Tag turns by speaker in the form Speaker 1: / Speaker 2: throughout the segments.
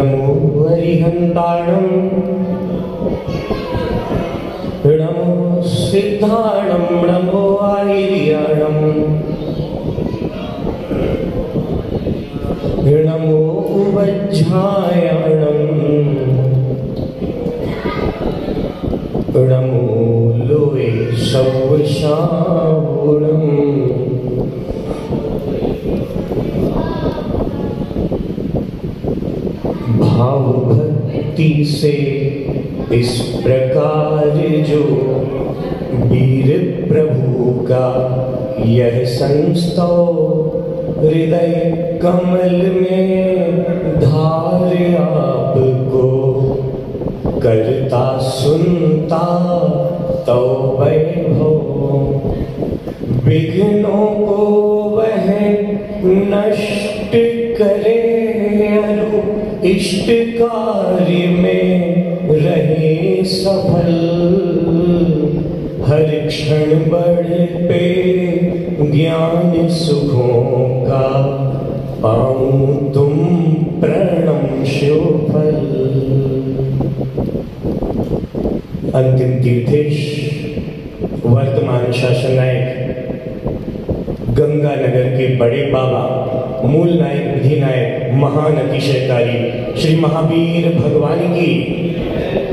Speaker 1: नमो अरिहन्ताणं नमो सिद्धाणं नमो आयर्याणं नमो वज्रायाणं नमो लोए सवशावुणं भाव भक्ति से इस प्रकार जो वीर प्रभु का यह संस्तव हृदय कमल में धार आपको करता सुनता तो वैभव विघ्नों को वह नष्ट करे इष्ट कार्य में रहे सफल हर क्षण बढ़ पे ज्ञान सुखों का पाऊं तुम प्रणम शिवफल। अंतिम तीर्थेश वर्तमान शासन नायक गंगानगर के बड़े बाबा मूल नायक विधि नायक महान अतिशयकारी श्री महावीर भगवान की,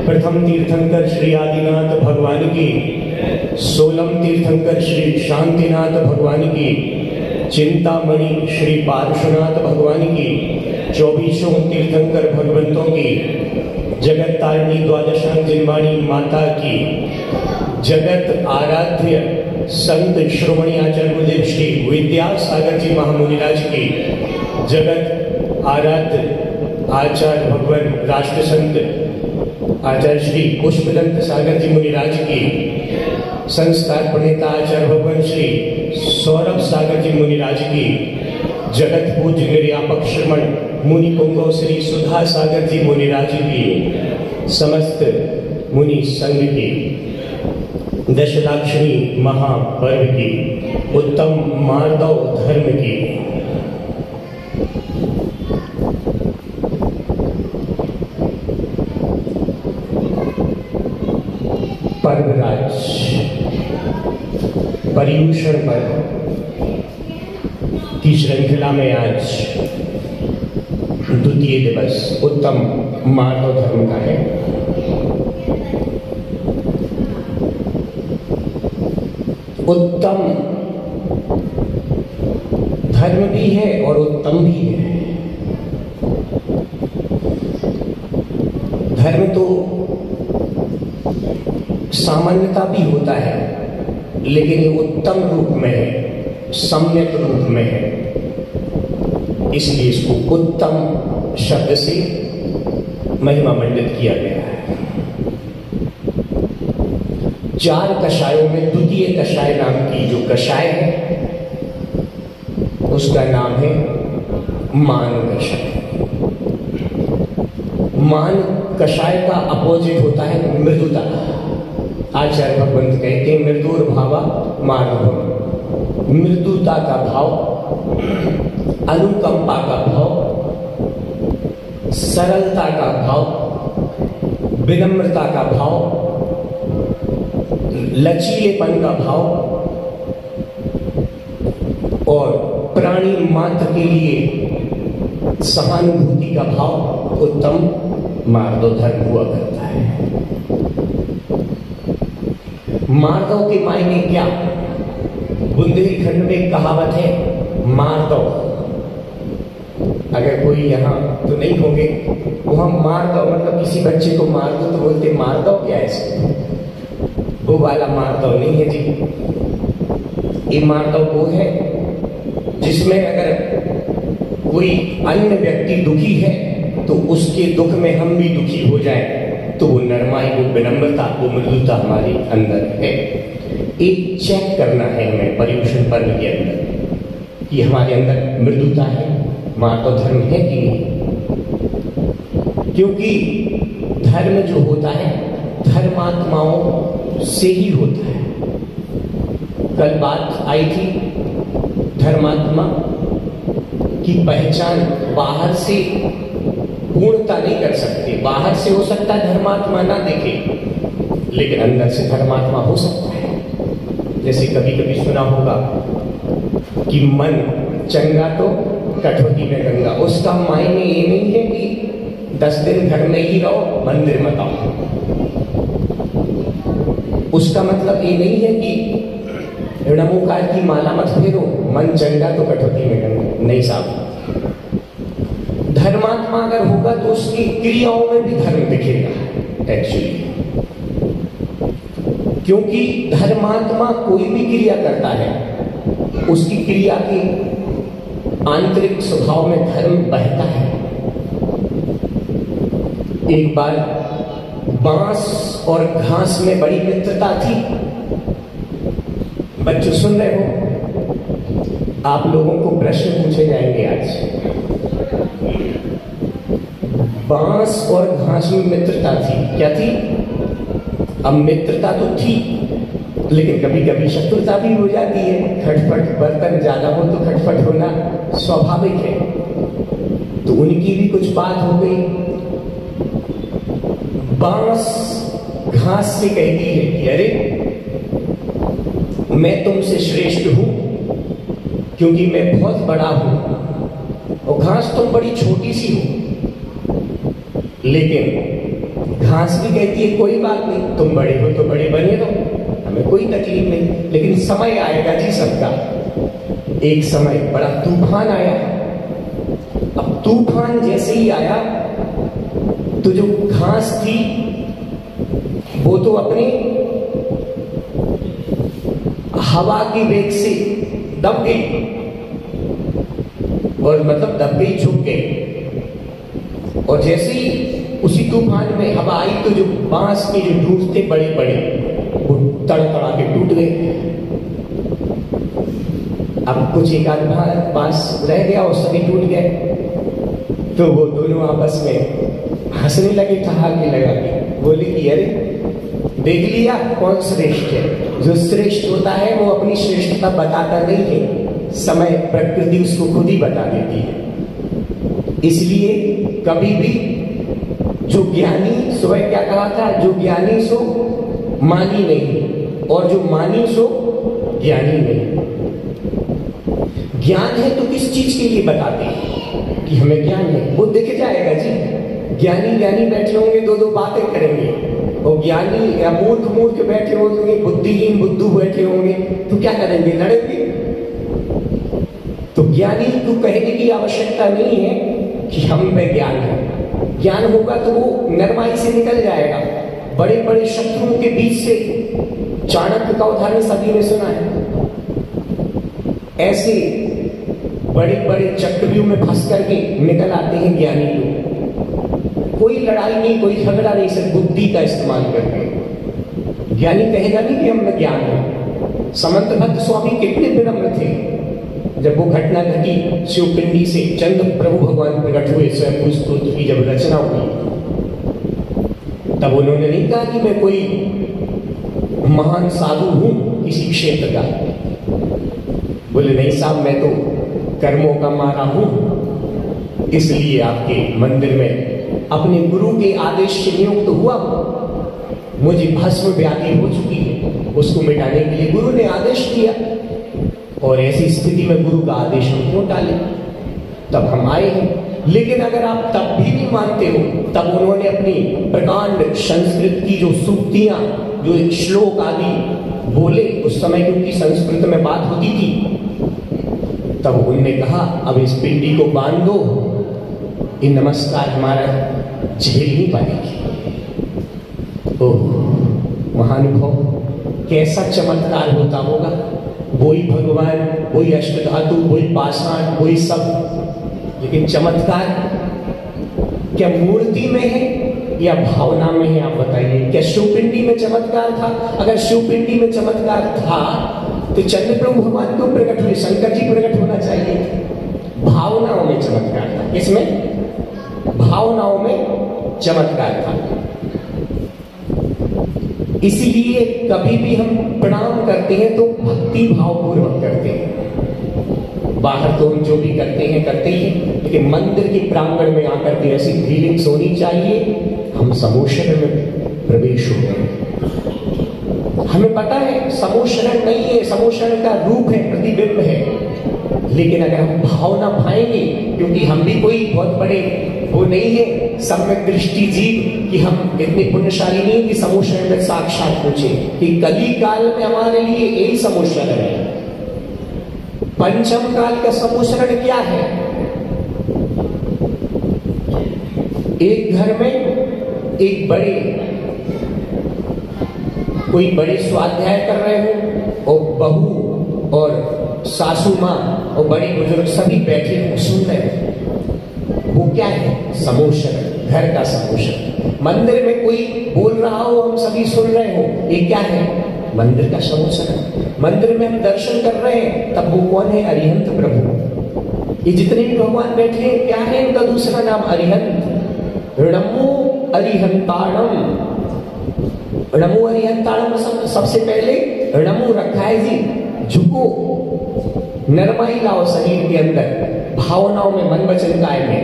Speaker 1: प्रथम तीर्थंकर श्री आदिनाथ भगवान की, 16 तीर्थंकर श्री शांतिनाथ भगवान की, चिंतामणि श्री पार्श्वनाथ भगवान की, 24 तीर्थंकर भगवंतों की, जगत तारिणी द्वादशांगिनी माता की, जगत आराध्य संत श्रोमणी आचार्य गुरुदेव श्री विद्यासागर जी महामुनिराज की, जगत आराध्य आचार्य भगवान राष्ट्र संत आचार्य श्री पुष्पदंत सागर जी मुनिराज की, संस्कार प्रणेता आचार्य भगवान श्री सौरभ सागर जी मुनिराज की, जगत पूज्य निर्यापक श्रमण मुनि पुंगव श्री सुधा सागर जी मुनिराज की, समस्त मुनि संघ की, दशलाक्षणी महापर्व की, उत्तम मार्दव धर्म की, पर्वराज पर्यूषण पर्व की श्रृंखला में आज द्वितीय दिवस उत्तम मार्दव धर्म का है। उत्तम धर्म भी है और उत्तम भी है। धर्म तो सामान्यता भी होता है, लेकिन ये उत्तम रूप में है, सम्यक रूप में है, इसलिए इसको उत्तम शब्द से महिमा मंडित किया गया है। 4 कषायों में द्वितीय कषाय नाम की जो कषाय है उसका नाम है मान कषाय। मान कषाय का अपोजिट होता है मृदुता। आचार्य भगवंत कहते हैं मृदुर भावा मानव, मृदुता का भाव, अनुकंपा का भाव, सरलता का भाव, विनम्रता का भाव, लचीलेपन का भाव और प्राणी मात्र के लिए सहानुभूति का भाव उत्तम मार्दव धर्म हुआ करता है। मार्दव के मायने क्या? बुंदेलखंड में कहावत है मार्दव। अगर कोई यहाँ तो नहीं होंगे, वहां मार्दव मतलब किसी बच्चे को मार दो तो बोलते मार्दव क्या है इसको? वो वाला मार्दव नहीं है जी। ये मार्दव वो है जिसमें अगर कोई अन्य व्यक्ति दुखी है तो उसके दुख में हम भी दुखी हो जाएं, तो वो नरमाई, वो विनम्रता, वो मृदुता हमारे अंदर है। एक चेक करना है हमें पर्यूषण पर्व के अंदर कि हमारे अंदर मृदुता है, मार्दव धर्म है कि नहीं। क्योंकि धर्म जो होता है धर्मात्माओं से ही होता है। कल बात आई थी धर्मात्मा की पहचान बाहर से पूर्णता नहीं कर सकते। बाहर से हो सकता है धर्मात्मा ना देखे, लेकिन अंदर से धर्मात्मा हो सकता है। जैसे कभी कभी सुना होगा कि मन चंगा तो कठौती में गंगा। उसका मायने ये नहीं है कि 10 दिन घर में ही रहो, मंदिर मत आओ। उसका मतलब ये नहीं है कि ऋणमुकार की माला मत फेरो, मन चंगा तो कठौती में गंगा। नहीं साहब, धर्मात्मा अगर होगा तो उसकी क्रियाओं में भी धर्म दिखेगा एक्चुअली। क्योंकि धर्मात्मा कोई भी क्रिया करता है, उसकी क्रिया के आंतरिक स्वभाव में धर्म बहता है। एक बार बांस और घास में बड़ी मित्रता थी। बच्चों सुन रहे हो? आप लोगों को प्रश्न पूछे जाएंगे आज। बांस और घास में मित्रता थी। क्या थी? अब मित्रता तो थी, लेकिन कभी कभी शत्रुता भी हो जाती है। खटपट, बर्तन ज्यादा हो तो खटपट होना स्वाभाविक है। तो उनकी भी कुछ बात हो गई। बांस घास से कहती है कि अरे मैं तुमसे श्रेष्ठ हूं क्योंकि मैं बहुत बड़ा हूं, और घास तुम बड़ी छोटी सी हो। लेकिन घास भी कहती है कोई बात नहीं, तुम बड़े हो तो बड़े बने रहो, हमें कोई तकलीफ नहीं। लेकिन समय आएगा जी सबका। एक समय बड़ा तूफान आया। अब तूफान जैसे ही आया तो जो घास थी वो तो अपने हवा की वेग से दब गई, और मतलब दब गई, झुक गई। और जैसे ही उसी तूफान में हवा आई तो जो बांस के जो डूब थे बड़े बड़े, वो तड़तड़ा के टूट गए। अब कुछ एक आध बांस रह गया और सभी टूट गए। तो वो दोनों आपस में हंसने लगे, ठहाके लगा के बोले कि अरे देख लिया कौन श्रेष्ठ है। जो श्रेष्ठ होता है वो अपनी श्रेष्ठता बताता नहीं है, समय प्रकृति उसको खुद ही बता देती है। इसलिए कभी भी जो ज्ञानी, सुबह क्या कहा था, जो ज्ञानी सो मानी नहीं, और जो मानी सो ज्ञानी नहीं। ज्ञान है तो किस चीज के लिए बताते हैं कि हमें ज्ञान है? वो दिख जाएगा जी। ज्ञानी ज्ञानी बैठे होंगे, दो दो बातें करेंगे, और ज्ञानी या मूर्ख मूर्ख बैठे होंगे, बुद्धिहीन बुद्धू बैठे होंगे, तो क्या करेंगे? लड़ेंगे। तो ज्ञानी को कहने की आवश्यकता नहीं है कि हम में ज्ञान है। ज्ञान होगा तो वो नरमाई से निकल जाएगा। बड़े बड़े शत्रुओं के बीच से चाणक्य का उदाहरण सभी ने सुना है। ऐसे बड़े बड़े चक्रव्यूह में फंस करके निकल आते हैं ज्ञानी लोग। कोई लड़ाई नहीं, कोई झगड़ा नहीं, सिर्फ बुद्धि का इस्तेमाल करके। ज्ञानी कहेगा नहीं कि हमें ज्ञान है। समंत भक्त स्वामी कितने विनम्र थे। जब वो घटना घटी, शिवपिंडी से चंद्र प्रभु भगवान प्रकट हुए, स्वयं स्तोत्र की जब रचना हुई, तब उन्होंने नहीं कहा कि मैं कोई महान साधु हूं किसी क्षेत्र का। बोले नहीं साहब, मैं तो कर्मों का मारा हूं, इसलिए आपके मंदिर में अपने गुरु के आदेश से नियुक्त हुआ। मुझे भस्म व्याधि हो चुकी है, उसको मिटाने के लिए गुरु ने आदेश दिया, और ऐसी स्थिति में गुरु का आदेश हम क्यों डालें? तब हम आए हैं। लेकिन अगर आप तब भी नहीं मानते हो, तब उन्होंने अपनी प्रकांड संस्कृत की जो सूक्तियां, जो एक श्लोक आदि बोले, उस समय क्योंकि संस्कृत में बात होती थी, तब उनने कहा अब इस पिंडी को बांध दो, ये नमस्कार हमारा झेल नहीं पाएगी। ओह महानुभाव, कैसा चमत्कार होता होगा। वही भगवान, वही अष्टधातु, वही पाषाण, वही सब, लेकिन चमत्कार क्या मूर्ति में है या भावना में है? आप बताइए। क्या शिवपिंडी में चमत्कार था? अगर शिवपिंडी में चमत्कार था तो चंद्र प्रभु भगवान क्यों प्रकट हुए? शंकर जी प्रकट होना चाहिए। भावनाओं में चमत्कार था। किसमें? भावनाओं में चमत्कार था। इसलिए कभी भी हम प्रणाम करते हैं तो भक्ति भाव पूर्वक करते हैं। बाहर तो हम जो भी करते ही हैं, लेकिन मंदिर के प्रांगण में आकर के ऐसी फीलिंग्स होनी चाहिए हम समोशरण में प्रवेश हो गए। हमें पता है समोशरण नहीं है, समोशरण का रूप है, प्रतिबिंब है, लेकिन अगर हम भावना पाएंगे, क्योंकि हम भी कोई बहुत बड़े वो नहीं है सम्यक दृष्टि जीव कि हम इतने पुण्यशाली नहीं कि समोशरण में साक्षात पूछे कि कली काल में हमारे लिए यही समोशरण है। पंचम काल का समोशरण क्या है? एक घर में एक बड़े कोई बड़े स्वाध्याय कर रहे हो और बहू और सासू माँ और बड़े बुजुर्ग सभी बैठे हो सुन रहे हो, वो क्या है? समोशरण, घर का समोशरण। मंदिर में कोई बोल रहा हो हम सभी सुन रहे हो, ये क्या है? मंदिर का समोशरण। मंदिर में हम दर्शन कर रहे हैं, तब वो कौन है? अरिहंत प्रभु। ये जितने भी भगवान बैठे हैं क्या है इनका दूसरा नाम? अरिहंत। णमो अरिहंताणम। णमो अरिहंताणम सबसे पहले णमो रखा है जी, झुको, नरमाई लाओ शरीर के अंदर, भावनाओं में, मन वचन काय में,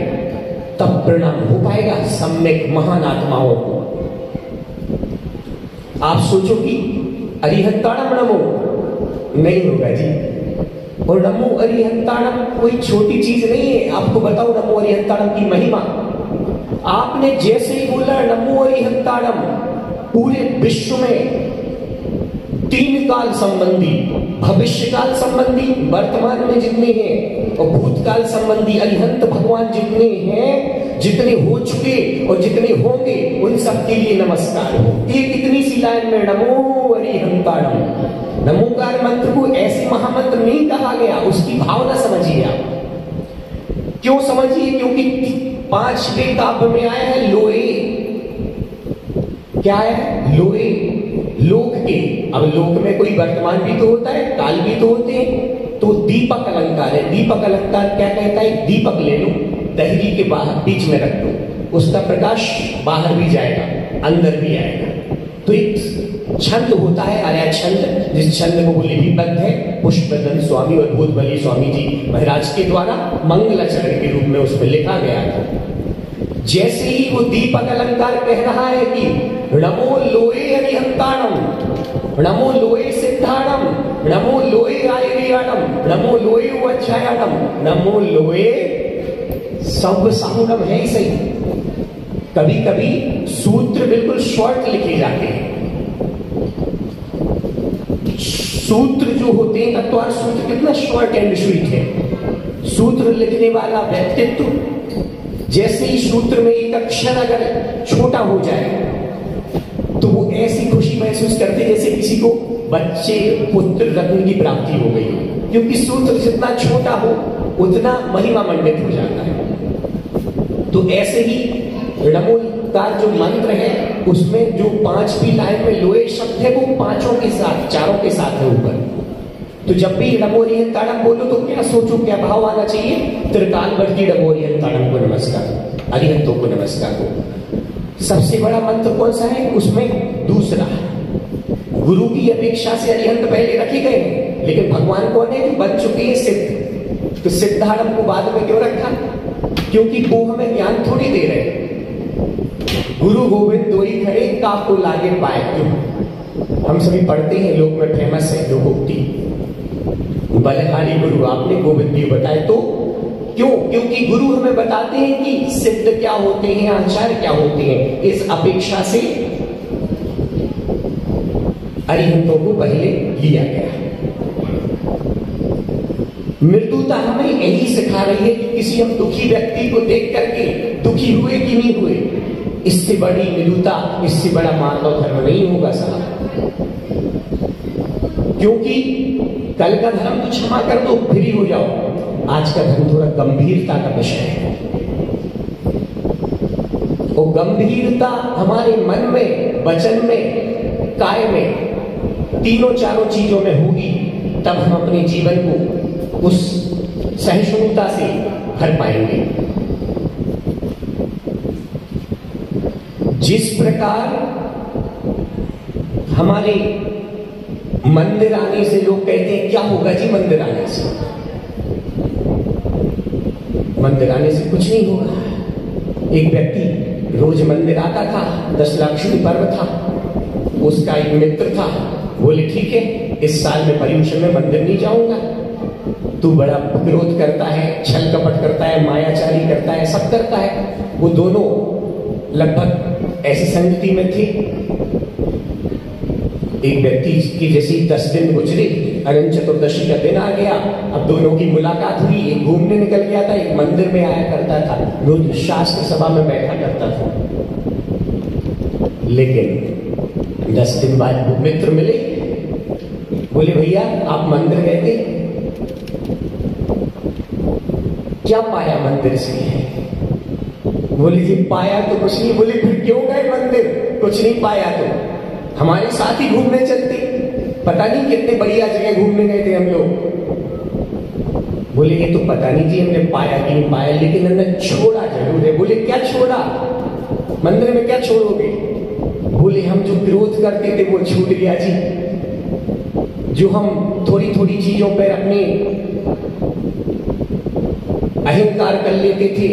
Speaker 1: तब प्रणाम हो पाएगा सम्यक महान आत्माओं को। आप सोचो कि अरिहंताणम नमो, नहीं होगा जी। और नमो अरिहंताणम कोई छोटी चीज नहीं है। आपको बताओ नमो अरिहंताणम की महिमा। आपने जैसे ही बोला नमो अरिहंताणम, पूरे विश्व में 3 काल संबंधी, भविष्य काल संबंधी, वर्तमान में जितने हैं और भूतकाल संबंधी अरिहंत भगवान जितने हैं, जितने हो चुके और जितने होंगे, उन सब के लिए नमस्कार हो। एक इतनी सी लाइन में नमो अरिहंताणम। नमोकार मंत्र को ऐसे महामंत्र नहीं कहा गया, उसकी भावना समझिए आप। क्यों समझिए? क्योंकि 5वें काव्य में आया है लोए। क्या है? लोए, लोक के। अब लोक में कोई वर्तमान भी तो होता है, काल भी तो होते हैं। तो दीपक अलंकार है। दीपक अलंकार क्या कहता है? दीपक ले लो, दहरी के बाहर बीच में रख दो, उसका प्रकाश बाहर भी जाएगा, अंदर भी आएगा। तो एक छंद होता है, आया छंद, जिस छंद को लिपिबद्ध है पुष्पदन स्वामी और भूतबली स्वामी जी महाराज के द्वारा मंगलाचरण के रूप में उसमें लिखा गया था। जैसे ही वो दीपक अलंकार कह रहा है कि नमो लोए अरिहंताणम, नमो लोए सिद्धाणम, नमो लोए आयरियाणम, नमो लोए वज्रायाणम, नमो लोए सब साहुणम है ही सही। कभी कभी सूत्र बिल्कुल शॉर्ट लिखे जाते हैं। सूत्र जो होते हैं, तत्वार सूत्र कितना शॉर्ट एंड स्वीट है। सूत्र लिखने वाला व्यक्तित्व, जैसे ही सूत्र में एक अक्षर अगर छोटा हो जाए तो वो ऐसी खुशी महसूस करते जैसे किसी को बच्चे पुत्र रत्न की प्राप्ति हो गई, क्योंकि सूत्र जितना छोटा हो उतना महिमा मंडित हो जाता है। तो ऐसे ही नमो का जो मंत्र है उसमें जो 5वीं लाइन में लोए शब्द है वो 5 के साथ, 4 के साथ है ऊपर। तो जब भी नमो अरिहंताणम बोलो तो क्या सोचो, क्या भाव आना चाहिए? त्रिकालवर्ती नमो अरिहंताणम को नमस्कार, अरिहंतों को नमस्कार हो। सबसे बड़ा मंत्र कौन सा है? उसमें दूसरा, गुरु की अपेक्षा से अरिहंत पहले रखे गए हैं, लेकिन भगवान कौन है? बन चुके हैं सिद्ध। तो सिद्धाणम को बाद में क्यों रखा? क्योंकि वो हमें ज्ञान थोड़ी दे रहे हैं। गुरु गोविंद दोई खड़े काको लागे पाए, हम सभी पढ़ते हैं, लोक में फेमस है लोकोक्ति, बलहारी गुरु आपने गोविंद जी बताए। तो क्यों? क्योंकि गुरु हमें बताते हैं कि सिद्ध क्या होते हैं, आचार्य क्या होते हैं। इस अपेक्षा से अरिहंतों को पहले लिया गया। मृदुता हमें यही सिखा रही है कि किसी हम दुखी व्यक्ति को देख करके दुखी हुए कि नहीं हुए, इससे बड़ी मृदुता, इससे बड़ा मानव धर्म नहीं होगा साहब। क्योंकि कल का धर्म तो क्षमा कर दो, फ्री हो जाओ। आज का धर्म थोड़ा गंभीरता का विषय है, और गंभीरता हमारे मन में, वचन में, काय में, तीनों चारों चीजों में होगी, तब हम अपने जीवन को उस सहिष्णुता से भर पाएंगे। जिस प्रकार हमारे मंदिर आने से लोग कहते हैं क्या होगा जी मंदिर आने से, मंदिर आने से कुछ नहीं होगा। एक व्यक्ति रोज मंदिर आता था, 10 लाक्षणी पर्व था, उसका एक मित्र था, बोले ठीक है इस साल में पर्युषण में मंदिर नहीं जाऊंगा, तू बड़ा विरोध करता है, छल कपट करता है, मायाचारी करता है, सब करता है। वो दोनों लगभग ऐसी संगति में थे। एक व्यक्ति की जैसे 10 दिन गुजरे, अनंत चतुर्दशी का दिन आ गया, अब दोनों की मुलाकात हुई। एक घूमने निकल गया था, एक मंदिर में आया करता था, रोज शास्त्र सभा में बैठा करता था। लेकिन 10 दिन बाद वो मित्र मिले, बोले भैया आप मंदिर गए थे, क्या पाया मंदिर से? बोले जी पाया तो कुछ नहीं। बोले फिर क्यों गए मंदिर? कुछ नहीं पाया तो हमारे साथ ही घूमने चलते, पता नहीं कितने बढ़िया जगह घूमने गए थे हम लोग। बोले ये तो पता नहीं जी हमने पाया कि नहीं पाया, लेकिन हमने छोड़ा जरूर है। बोले क्या छोड़ा? मंदिर में क्या छोड़ोगे? बोले हम जो विरोध करते थे वो छूट गया जी, जो हम थोड़ी थोड़ी चीजों पर अपने अहंकार कर लेते थे,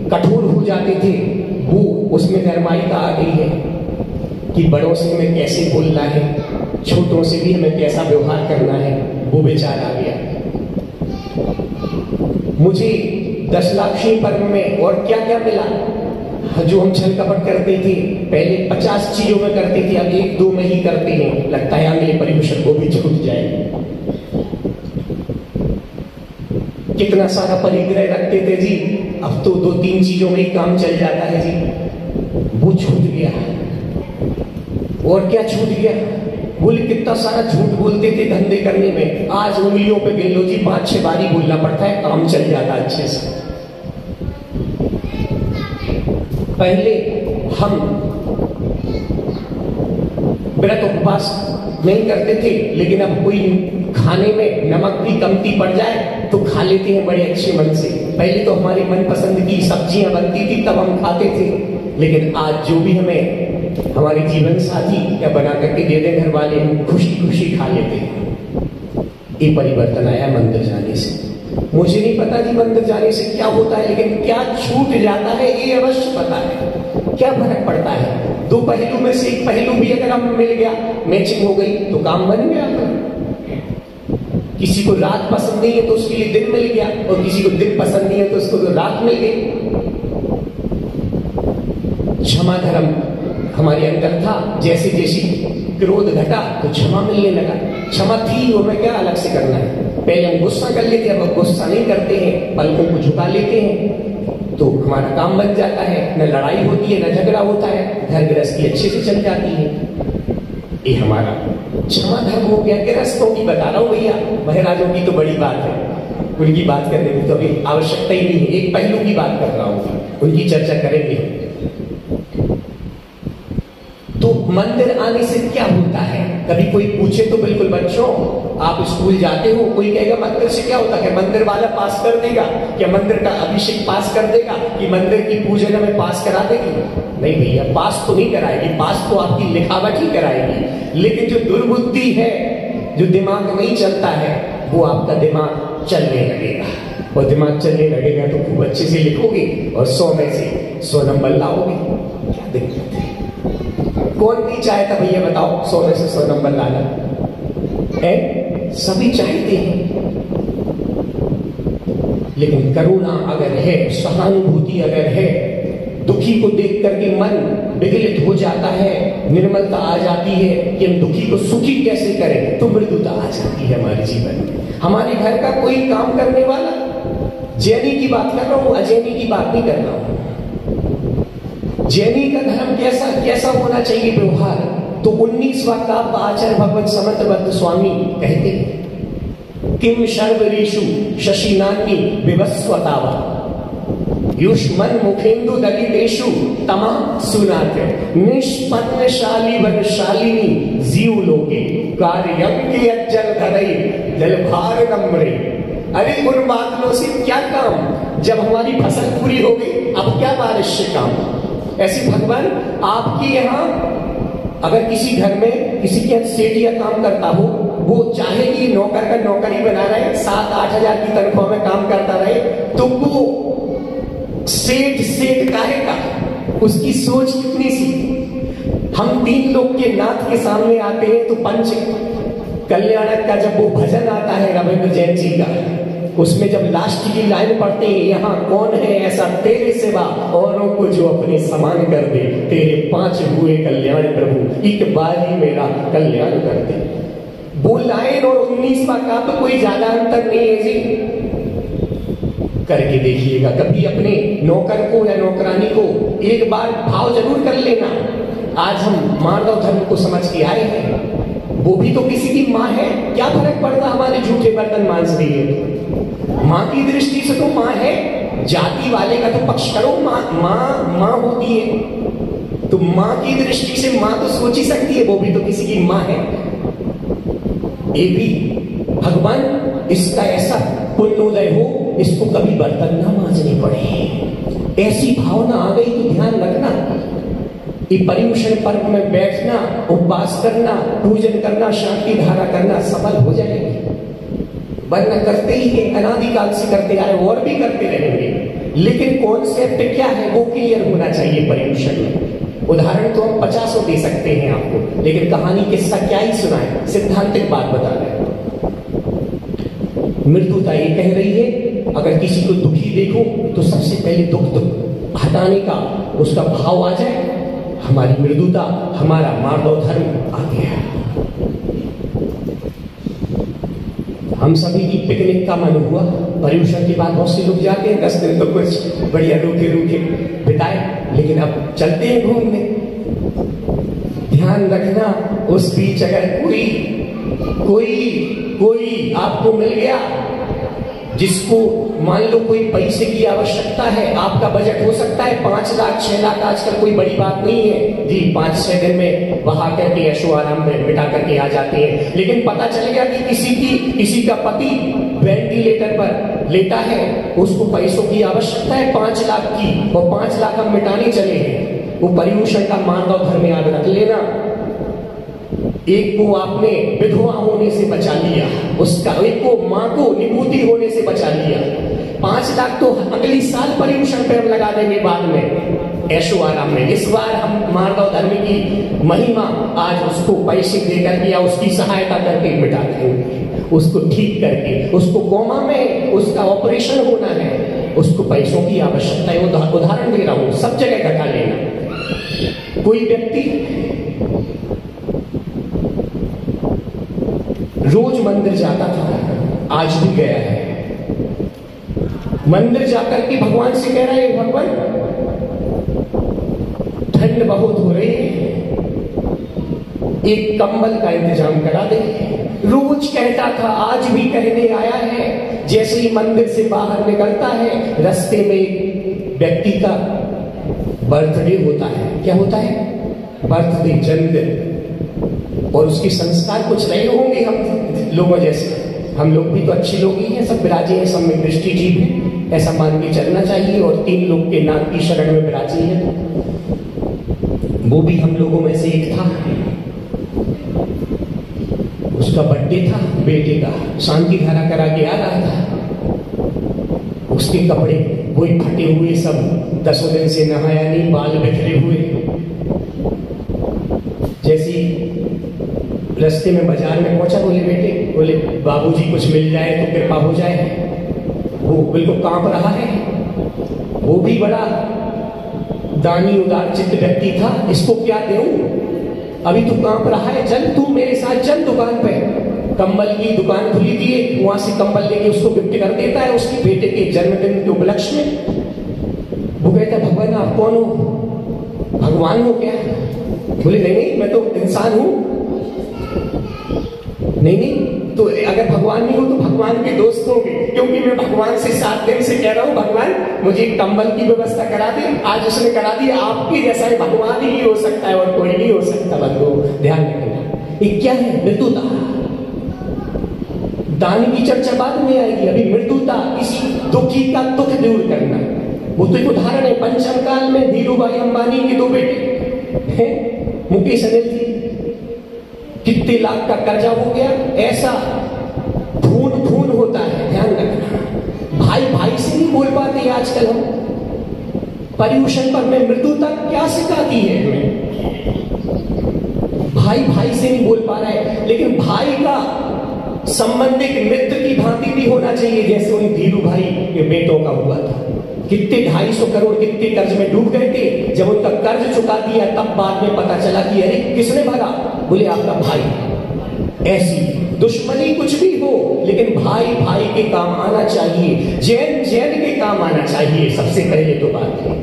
Speaker 1: कठोर हो जाते थे, वो उसमें नरमाइता आ गई है कि बड़ों से हमें कैसे बोलना है, छोटों से भी हमें कैसा व्यवहार करना है, वो विचार आ गया। मुझे 10 लाक्षणी पर्व में और क्या क्या मिला? जो हम छल कपट करते थे पहले 50 चीजों में करते थे, अब 1-2 में ही करते हैं, लगता है अगले पर्युषण को भी छूट जाए। कितना सारा परिग्रह रखते थे जी, अब तो 2-3 चीजों में ही काम चल जाता है जी, वो छूट गया। और क्या छूट गया? बोले कितना सारा झूठ बोलते थे धंधे करने में, आज उंगलियों पे गिन लो जी, 5-6 बारी बोलना पड़ता है, काम चल जाता अच्छे से। पहले हम व्रत उपवास नहीं करते थे, लेकिन अब कोई खाने में नमक भी कमती पड़ जाए तो खा लेते हैं बड़े अच्छे मन से। पहले तो हमारी मनपसंद की सब्जियां बनती थी तब हम खाते थे, लेकिन आज जो भी हमें हमारे जीवन साथी या बना करके दे दे घर वाले, हम खुशी खुशी खा लेते हैं। ये परिवर्तन आया मंदिर जाने से। मुझे नहीं पता जी मंदिर जाने से क्या होता है, लेकिन क्या छूट जाता है ये अवश्य पता है। क्या फर्क पड़ता है? 2 पहलू में से एक पहलू भी अगर हमें मिल गया, मैचिंग हो गई तो काम बन गया। किसी को रात पसंद नहीं है तो उसके लिए दिन मिल गया, और किसी को दिन पसंद नहीं है तो उसको तो रात मिल गई। क्षमा धर्म हमारे अंदर था, जैसे जैसे क्रोध घटा तो क्षमा मिलने लगा। क्षमा थी वो में क्या अलग से करना है? पहले हम गुस्सा कर लेते हैं, अब गुस्सा नहीं करते हैं, पलकों को झुका लेते हैं, तो हमारा काम बन जाता है। न लड़ाई होती है, न झगड़ा होता है, घर गृहस्थी अच्छे से चल जाती है। ये हमारा क्षमा धर्म हो गया। गृहस्थों की बता रहा हूं भैया, महाराजों की तो बड़ी बात है, उनकी बात करने की तो अभी आवश्यकता ही नहीं है। एक पहलू की बात कर रहा हूं, उनकी चर्चा करेंगे। तो मंदिर आने से क्या होता है? कभी कोई पूछे तो बिल्कुल बच्चों आप स्कूल जाते हो, कोई कहेगा मंदिर से क्या होता है? मंदिर वाला पास कर देगा क्या? मंदिर का अभिषेक पास कर देगा कि मंदिर की पूजन में पास करा देगी? नहीं भैया, पास तो नहीं कराएगी, पास तो आपकी लिखावट ही कराएगी। लेकिन जो दुर्बुद्धि है, जो दिमाग नहीं चलता है, वो आपका दिमाग चलने लगेगा, और दिमाग चलने लगेगा तो खूब अच्छे से लिखोगे और 100 में से 100 नंबर लाओगे। क्या दिक्कत है? कौन नहीं चाहता भैया बताओ 100 में से 100 नंबर लाना है? सभी चाहते हैं, लेकिन करुणा अगर है, सहानुभूति अगर है, दुखी को देख करके मन विगलित हो जाता है, निर्मलता आ जाती है कि हम दुखी को सुखी कैसे करें, तो मृदुता आ जाती है हमारे जीवन में। हमारे घर का कोई काम करने वाला, जैनी की बात कर रहा हूं, अजैनी की बात नहीं कर रहा हूं। जैनी का धर्म कैसा होना चाहिए व्यवहार? तो 19वां काव्य आचार्य भगवत समंतबद्ध स्वामी कहते हैं, किम शर्वरीषु शशिनान्नी विवस्वतावा युष्मन मुखेन्दु दलितेषु तमा सुनात निष्पन्नशाली वनशालिनी जीव लोके कार्यम के अज्जल धरई जलभार नम्रे। अरे उन बादलों से क्या काम, जब हमारी फसल पूरी हो गई अब क्या बारिश से काम? ऐसे भगवान आपके यहाँ अगर किसी घर में किसी के सेठिया काम करता हो, वो चाहे कि नौकर का नौकरी बना रहे, 7-8 हजार की तनख्वाह में काम करता रहे, तो वो सेठ सेठ काहे का, उसकी सोच कितनी सी। हम 3 लोग के नाथ के सामने आते हैं तो पंच कल्याणक का जब वो भजन आता है रविंद्र जैन जी का, उसमें जब लास्ट की लाइन पढ़ते हैं, यहाँ कौन है ऐसा तेरे सिवा औरों को जो अपने समान कर दे, तेरे 5 हुए कल्याण प्रभु एक बार ही मेरा कल्याण कर दे। वो लाइन और 19वां का तो कोई ज्यादा अंतर नहीं है जी। करके देखिएगा कभी अपने नौकर को या नौकरानी को एक बार भाव जरूर कर लेना। आज हम मानव धर्म को समझ के आए हैं, वो भी तो किसी की माँ है, क्या फर्क पड़ता हमारे झूठे बर्तन मांस रही है। माँ की दृष्टि से तो माँ है, जाति वाले का तो पक्ष करो, माँ होती है तो माँ की दृष्टि से माँ तो सोच ही सकती है, वो भी तो किसी की माँ है। ये भी भगवान इसका ऐसा पुण्योदय हो, इसको कभी बर्तन ना मांजने पड़े, ऐसी भावना आ गई तो ध्यान रखना। ये पर्युषण पर्व में बैठना, उपवास करना, पूजन करना, शांति धारा करना सफल हो जाएगी। वरना करते ही है, अनादिकाल से करते आए और भी करते रहेंगे, लेकिन कॉन्सेप्ट क्या है वो क्लियर होना चाहिए पर्युषण में। उदाहरण तो हम 50 दे सकते हैं आपको, लेकिन कहानी किस्सा क्या ही सुनाए, सिद्धांतिक बात बता रहे हैं। मृदुता ये कह रही है अगर किसी को दुखी देखो तो सबसे पहले दुख हटाने का उसका भाव आ जाए, हमारी मृदुता, हमारा मानव धर्म आ गया। हम सभी की पिकनिक का मन हुआ, पर्युषण के बाद बहुत से लोग जाते हैं, 10 दिन तो कुछ बढ़िया रूखे बिताए, लेकिन अब चलते हैं घूमने। ध्यान रखना उस बीच अगर कोई आपको मिल गया जिसको मान लो कोई पैसे की आवश्यकता है, आपका बजट हो सकता है 5 लाख 6 लाख, आजकल कोई बड़ी बात नहीं है जी, 5-6 दिन में बहा करके ऐशो आराम में बिता करके आ जाते हैं। लेकिन पता चल गया कि किसी का पति वेंटिलेटर पर लेटा है, उसको पैसों की आवश्यकता है 5 लाख की, और 5 लाख हम मिटाने चले हैं। वो पर्युषण का मानव धर्म याद रख लेना। एक को आपने विधवा होने से बचा लिया, उसका एक को माँ को निभूति होने से बचा लिया, 5 लाख तो अगली साल पर्युषण पे हम लगा देंगे बाद में ऐशो आराम में। इस बार हम मानव धर्म की महिमा आज उसको पैसे देकर या उसकी सहायता करके मिटा देंगे, उसको ठीक करके, उसको कोमा में उसका ऑपरेशन होना है, उसको पैसों की आवश्यकता है। उदाहरण दे रहा हूं, सब जगह घटा लेना। कोई व्यक्ति रोज मंदिर जाता था, आज भी गया है, मंदिर जाकर के भगवान से कह रहा है भगवान ठंड बहुत हो रही है, एक कंबल का इंतजाम करा दे। रोज कहता था, आज भी कहने आया है। जैसे ही मंदिर से बाहर निकलता है, रास्ते में एक व्यक्ति का बर्थडे होता है। क्या होता है? बर्थडे, जन्मदिन। और उसके संस्कार कुछ नहीं होंगे हम लोगों जैसे, हम लोग भी तो अच्छे लोग ही हैं, सब विराजे हैं, सब में दृष्टि जीव है, ऐसा मान के चलना चाहिए। और 3 लोग के नाम की शरण में विराजे हैं, वो भी हम लोगों में से एक था। उसका बर्थडे था बेटे का, शांति धारा करा के आ रहा था। उसके कपड़े वही फटे हुए, सब 10 दिन से नहाया नहीं, बाल बिखरे हुए। जैसी रास्ते में बाजार में पहुंचा, बोले बाबूजी कुछ मिल जाए तो कृपा हो जाए। वो बिल्कुल कांप रहा है, वो भी बड़ा दानी उदार चित्त व्यक्ति था। इसको क्या दूं, अभी तू कांप रहा है, चल तू मेरे साथ चल दुकान पे। कंबल की दुकान खुली थी, वहां से कंबल लेके उसको गिफ्ट कर देता है उसके बेटे के जन्मदिन के उपलक्ष्य में। वो कहता है भगवान आप कौन हो, भगवान हो क्या? बोले नहीं मैं तो इंसान हूं। नहीं तो अगर भगवान नहीं हो तो भगवान के दोस्त होंगे, क्योंकि मैं भगवान से 7 दिन से कह रहा हूं भगवान मुझे कंबल की व्यवस्था करा दे। आज उसने करा दी, आपके जैसा है भगवान ही हो सकता है और कोई नहीं हो सकता। बंधुओं ध्यान रखना, ये क्या है? मृदुता। दान की चर्चा बाद में आएगी, अभी मृदुता, किसी दुखी का दुख दूर करना। वो तो एक उदाहरण है, पंचम काल में धीरूभाई अंबानी के 2 बेटे हैं, मुकेश अनिल जी, कितने लाख का कर्जा हो गया। ऐसा खून होता है, ध्यान रखना। भाई से नहीं बोल पाते आजकल हम,
Speaker 2: पर्यूषण पर में मृदुता क्या सिखाती है हमें? भाई भाई से नहीं बोल पा रहा है, लेकिन भाई का संबंध एक मित्र की भांति भी होना चाहिए, जैसे उन धीरू भाई के बेटों का हुआ था। कितने 250 करोड़ कितने कर्ज में डूब गए थे। जब उनका कर्ज चुका दिया तब बाद में पता चला कि अरे किसने भगा? बोले आपका भाई। ऐसी दुश्मनी कुछ भी हो, लेकिन भाई भाई के काम आना चाहिए, जैन जैन के काम आना चाहिए। सबसे पहले तो बात है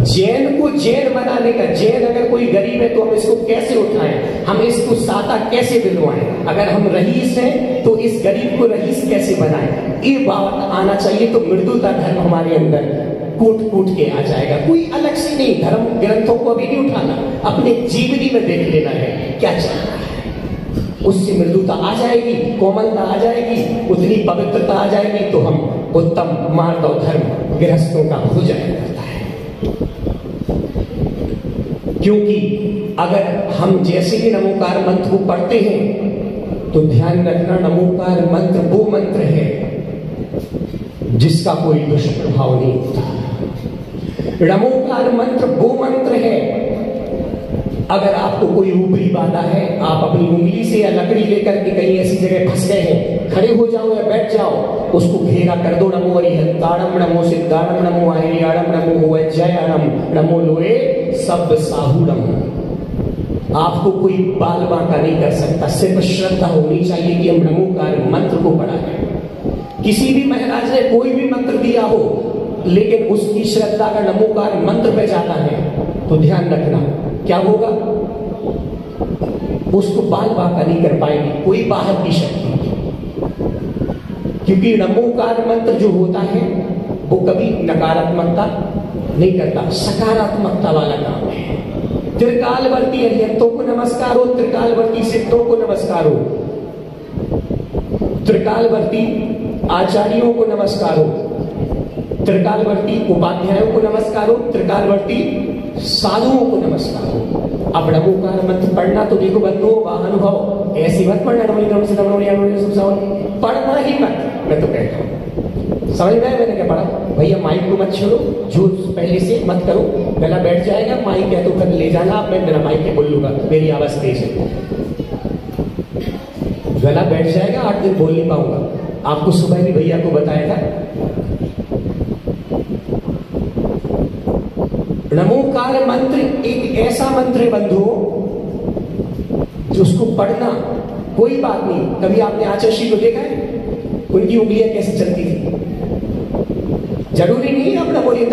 Speaker 2: जैन को जैन बनाने का। जैन अगर कोई गरीब है तो हम इसको कैसे उठाएं, हम इसको साता कैसे दिलवाएं? अगर हम रईस हैं तो इस गरीब को रईस कैसे बनाएं? ये बात आना चाहिए। तो मृदुता धर्म हमारे अंदर कूट कूट के आ जाएगा। कोई अलग से नहीं, धर्म ग्रंथों को अभी नहीं उठाना, अपने जीवनी में देख लेना है क्या चल रहा है। उससे मृदुता आ जाएगी, कोमलता आ जाएगी, उतनी पवित्रता आ जाएगी, तो हम उत्तम मार्ग और धर्म गृहस्थों का हो जाएगा। क्योंकि अगर हम जैसे ही नमोकार मंत्र को पढ़ते हैं तो ध्यान रखना, नमोकार मंत्र वो मंत्र है जिसका कोई दुष्प्रभाव नहीं होता। नमोकार मंत्र वो मंत्र है, अगर आपको कोई ऊपरी बाधा है, आप अपनी उंगली से या लकड़ी लेकर के कहीं ऐसी जगह फंस गए हैं, खड़े हो जाओ या बैठ जाओ, उसको घेरा कर दो। नमो अरिहंताणम, नमो सिद्धाणम, नमो आयर्याणम, नमो वज्रयाणम, नमो लोए सब साहुणम। आपको कोई बाल बांका नहीं कर सकता, सिर्फ श्रद्धा होनी चाहिए कि हम नमोकार मंत्र को पढ़ा है। किसी भी महाराज ने कोई भी मंत्र दिया हो, लेकिन उसकी श्रद्धा का नमोकार मंत्र पे जाता है तो ध्यान रखना क्या होगा, उसको बाल बांका नहीं कर पाएगी कोई बाहर की शक्ति। क्योंकि नमोकार मंत्र जो होता है वो कभी नकारात्मकता नहीं करता, सकारात्मकता वाला काम है। त्रिकालवर्ती अरिहंतों को नमस्कार हो, त्रिकालवर्ती सिद्धों को नमस्कार हो, त्रिकालवर्ती आचार्यों को नमस्कार हो, त्रिकालवर्ती उपाध्यायों को नमस्कार हो, त्रिकालवर्ती साधुओं को नमस्कार हो। अब नमोकार मंत्र पढ़ना तो देखो बंधुओं अनुभव ऐसी मत पढ़ना, पढ़ना ही मत। मैं तो कहता हूँ, समझ में आया मैंने क्या पढ़ा? भैया माइक को मत छोड़ो, जो पहले से मत करो, गला बैठ जाएगा, माइक है तो फिर ले जाना आप, मैं मेरा माइक पे बोल लूंगा, मेरी आवाज तेज है, गला बैठ जाएगा, 8 दिन बोल नहीं पाऊंगा। आपको सुबह भी भैया को बताया था, नमोकार मंत्र एक ऐसा मंत्र है बंधुओं जो उसको पढ़ना कोई बात नहीं। कभी आपने आचार्य को देखा है उनकी उंगलियां कैसे चलती थी? जरूरी नहीं है अपना बोलिए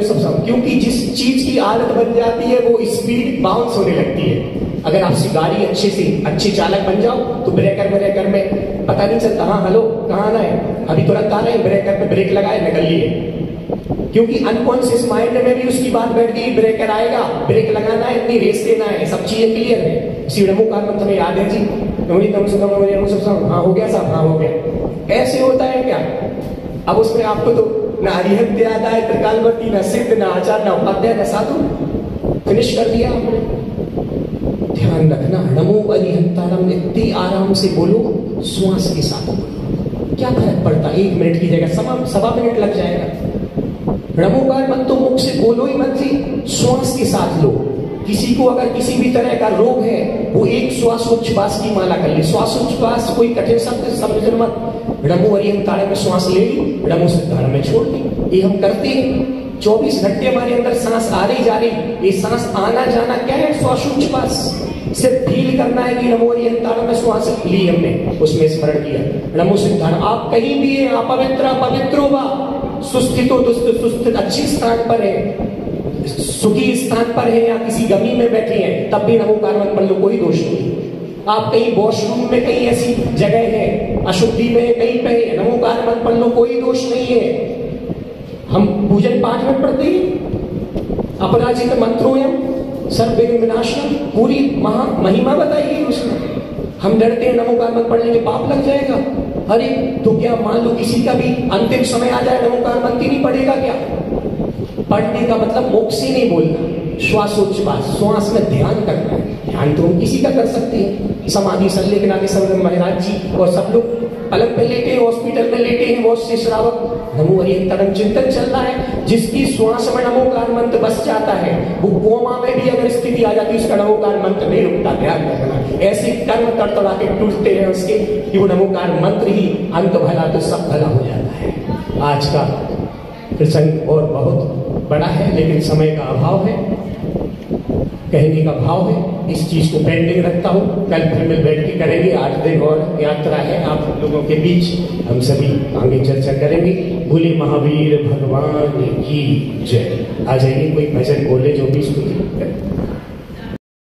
Speaker 2: सब सब, क्योंकि जिस चीज की आदत बन जाती है वो स्पीड बाउंस होने लगती है। अगर आपसे गाड़ी अच्छे चालक बन जाओ तो ब्रेकर में पता नहीं चलता, हाँ हेलो कहाँ आना है, अभी तुरंत आ रहे हैं, ब्रेकर पे ब्रेक लगाए निकल लिए। क्योंकि अनकॉन्शियस माइंड में भी उसकी बात बैठ गई, ब्रेकर आएगा, ब्रेक लगाना है, इतनी रेस देना है, सब चीजें क्लियर है। इसी नमोकार मंत्र में याद है जी, हाँ हो गया साहब, हाँ हो गया। ऐसे होता है क्या? अब उसमें आपको तो ना अरिहंत याद आए, त्रिकालवर्ती, ना सिद्ध, ना आचार्य, ना उपाध्याय, ना साधु, फिनिश कर दिया आपने। ध्यान रखना, नमो अरिहंताणम इतनी आराम से बोलो, श्वास के साथ बोलो, क्या फर्क पड़ता? 1 मिनट की जगह 1.25 मिनट लग जाएगा। नमोकार मंत्र तो मुख से बोलो ही मत जी, श्वास के साथ लो। किसी को अगर किसी भी तरह का रोग है, वो एक श्वासोच्छ्वास की माला कर ले। श्वासोच्छ्वास कोई कठिन शब्द समझना मत। नमो अरिहंताणम में श्वास ले ली, नमो सिद्धाणम में छोड़ दी। ये हम करते हैं 24 घंटे, हमारे अंदर सांस आ रही जा रही, ये सांस आना जाना क्या है? श्वासोच्छ्वास। सिर्फ फील करना है कि नमो अरिहंताणम में श्वास ली हमने, उसमें स्मरण किया नमो सिद्धाणम। आप कहीं भी है, अपवित्र अपवित्रो वा सुस्थितो दुष्ट सुस्थित, अच्छी स्थान पर है, सुखी स्थान पर है या किसी गमी में बैठे हैं, तब भी नमोकार मंत्र पढ़ लो, कोई दोष नहीं। आप कहीं वॉशरूम में, कहीं ऐसी जगह है, अशुद्धि में कहीं पे नमोकार मंत्र पढ़ लो, कोई दोष नहीं है। हम पूजन पाठ में पढ़ते हैं, अपराजित मंत्रोयम सर्व विघ्न विनाशनम, पूरी महिमा बताई गई उसमें। हम डरते हैं नमोकार मंत्र पढ़ने के पाप लग जाएगा। अरे तो क्या मान लो किसी का भी अंतिम समय आ जाए, नमोकार मंत्र नहीं पढ़ेगा क्या? पढ़ने का मतलब मुख से नहीं बोलना, श्वासोच्छ्वास, श्वास में ध्यान करना है। ध्यान तो हम किसी का कर सकते हैं, समाधि संलेखना के सब महाराज जी और सब लोग पलंग पे लेटे, हॉस्पिटल में लेटे हैं बहुत से श्रावक, नमो हरिहंतरम चिंतन चल रहा है। जिसकी श्वास में नमोकार मंत्र बस जाता है, वो कोमा में भी अगर स्थिति आ जाती है उसका नमोकार मंत्र नहीं रुकता। ध्यान रखना, ऐसे कर्म तड़तड़ा के टूटते हैं उसके कि वो नमोकार मंत्र ही अंत भला तो सब भला हो जाता है। आज का प्रसंग और बहुत बड़ा है, लेकिन समय का अभाव है, कहने का भाव है, इस चीज को पेंडिंग रखता हूँ। कल फिर मिल बैठ के करेंगे। 8 दिन और यात्रा है आप लोगों के बीच, हम सभी आगे चर्चा करेंगे। बोले महावीर भगवान की जय। आ जाइए, कोई भजन बोले जो भी स्तुति करे।